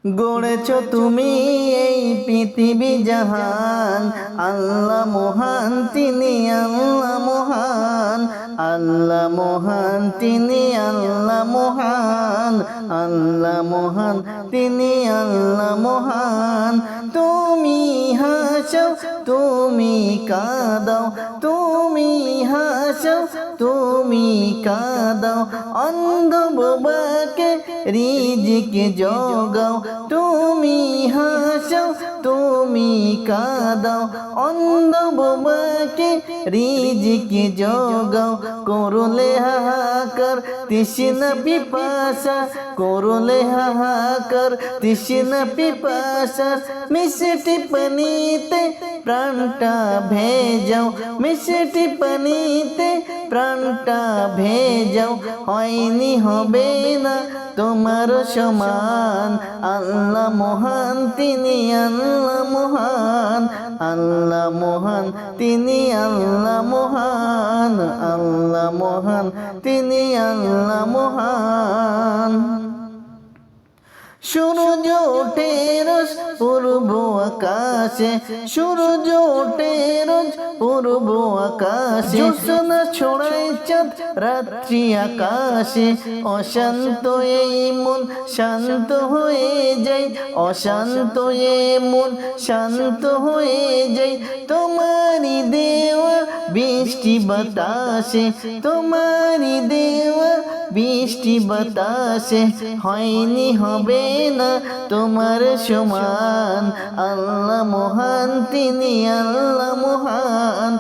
গড়েছো তুমি এই পৃথিবী জাহান, আল্লাহ মহান তিনি আল্লাহ মহান, আল্লাহ মহান তিনি আল্লাহ মহান, আল্লাহ মহান তিনি আল্লাহ মহান। তুমি হাসাও তুমি কাঁদাও, তুমি হাসাও তুমি কাঁদাও, অন্ধ বোবাকে রিজিক জোগাও। তুমি হাসাও তুমি কাঁদাও, অন্ধ বোবাকে রিজিক জোগাও। করলে হাহাকার তৃষ্ণা পিপাসা, করলে হাহাকার তৃষ্ণা পিপাসা, মিষ্টি পানিতে প্রাণটা ভেজাও, মিষ্টি পানিতে প্রাণটা ভেজাও। হয়নি হবে না তোমার সমান, আল্লাহ মহান তিনি আল্লাহ মহান, আল্লাহ মহান তিনি আল্লাহ মহান, আল্লাহ মহান তিনি আল্লাহ মহান। সূর্য ওঠে রোজ পূর্ব আকাশে, সূর্য ওঠে রোজ পূর্ব আকাশে, জ্যোৎস্না ছড়ায় চাঁদ রাত্রি আকাশে। অশান্ত এই মন শান্ত হয়ে যায়, অশান্ত এই মন শান্ত হয়ে যায়, তোমারই দেওয়া বৃষ্টি বাতাসে, তোমারই দেওয়া বৃষ্টি বাতাসে। হয়নি হবে না তোমার সমান, আল্লাহ মহান তিনি আল্লাহ মহান,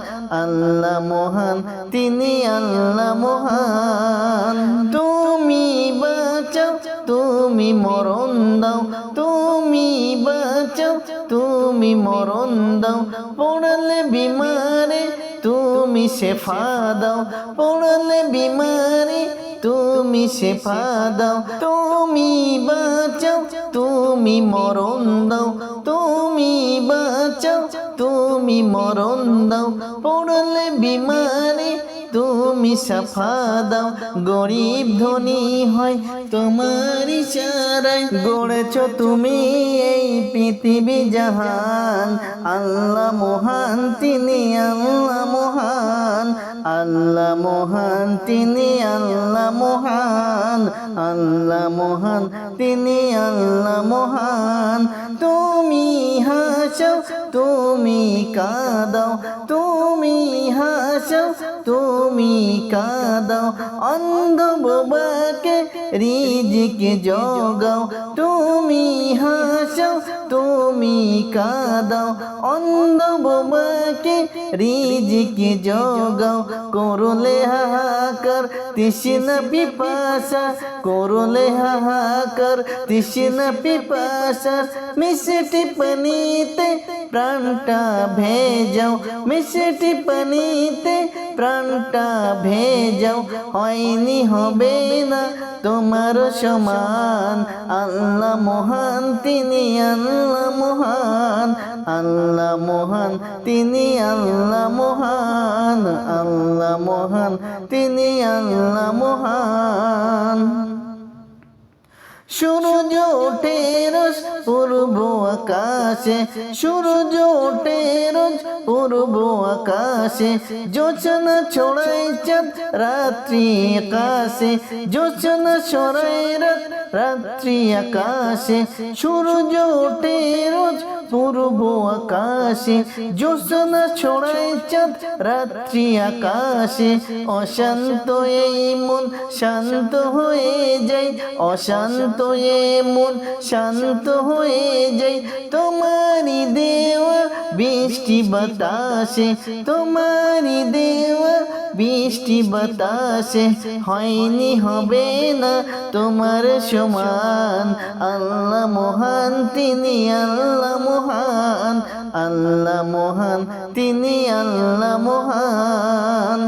আল্লাহ মহান তিনি আল্লাহ মহান। তুমি বাঁচাও তুমি মরণ দাও, তুমি বাঁচাও তুমি মরণ দাও, পড়লে বিমারে তুমি শেফা দাও, পড়লে বিমারে তুমি শেফা দাও। তুমি বাঁচাও তুমি মরণ দাও, তুমি বাঁচাও তুমি মরণ দাও, পড়লে বিমারে তুমি সাফা দাও। গরিব ধনী হয় তোমার ইশারায়, গড়েছো তুমি এই পৃথিবী জাহান, আল্লাহ মহান তিনি আল্লাহ মহান, আল্লাহ মহান তিনি আল্লাহ মহান, আল্লাহ মহান তিনি আল্লাহ মহান। তুমি হাসাও তুমি কাঁদাও, তুমি হাসাও তুমি কাঁদাও, অন্ধ বোবাকে রিজিক জোগাও। তুমি হাসাও তুমি কাঁদাও, অন্ধ বোবাকে রিজিক জোগাও। করলে হাহাকার তৃষ্ণা পিপাসা, করলে হাহাকার তৃষ্ণা পিপাসা, মিষ্টি পানিতে প্রাণটা ভেজাও, মিষ্টি পানিতে প্রাণটা ভেজাও। হয়নি হবে না তোমার সমান, আল্লাহ মহান তিনি আল্লাহ মহান, আল্লাহ মহান তিনি আল্লাহ মহান, আল্লাহ মহান তিনি আল্লাহ মহান। সূর্য ওঠে রোজ পূর্ব আকাশে, সূর্য ওঠে রোজ পূর্ব আকাশে, জ্যোৎস্না ছড়ায় চাঁদ রাত্রি আকাশে, জ্যোৎস্না ছড়ায় রাত্রি আকাশে। সূর্য ওঠে রোজ পূর্ব আকাশে, জ্যোৎস্না ছড়ায় চাঁদ রাত্রি আকাশে। অশান্ত এই মন শান্ত হয়ে যায়, অশান্ত এই মন শান্ত হয়ে যায়, তোমারই দেওয়া বৃষ্টি বাতাসে, তোমারই দেওয়া বৃষ্টি বাতাসে। হয়নি হবে না তোমার সমান, আল্লাহ মহান তিনি আল্লাহ মহান, আল্লাহ মহান তিনি আল্লাহ মহান।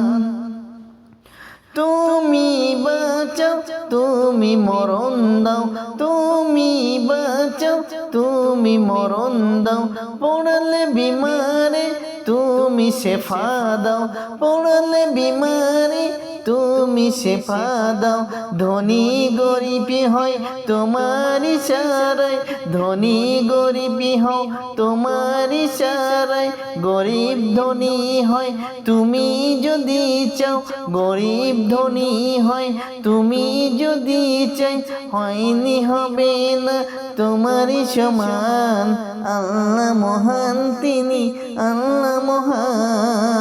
তুমি বাঁচাও তুমি মরণ দাও, তুমি বাঁচাও তুমি মরণ দাও, পড়লে বিমারে তুমি শেফা দাও, পড়লে বিমারে তুমি শেফা দাও ধনী গরিবী হয় তোমার ইশারায় ধনী গরিবী হও তোমার ইশারায় গরিব ধনী হয় তুমি যদি চাও গরিব ধনী হয় তুমি যদি চাই হয়নি হবে না তোমারই সমান আল্লাহ মহান তিনি আল্লাহ মহান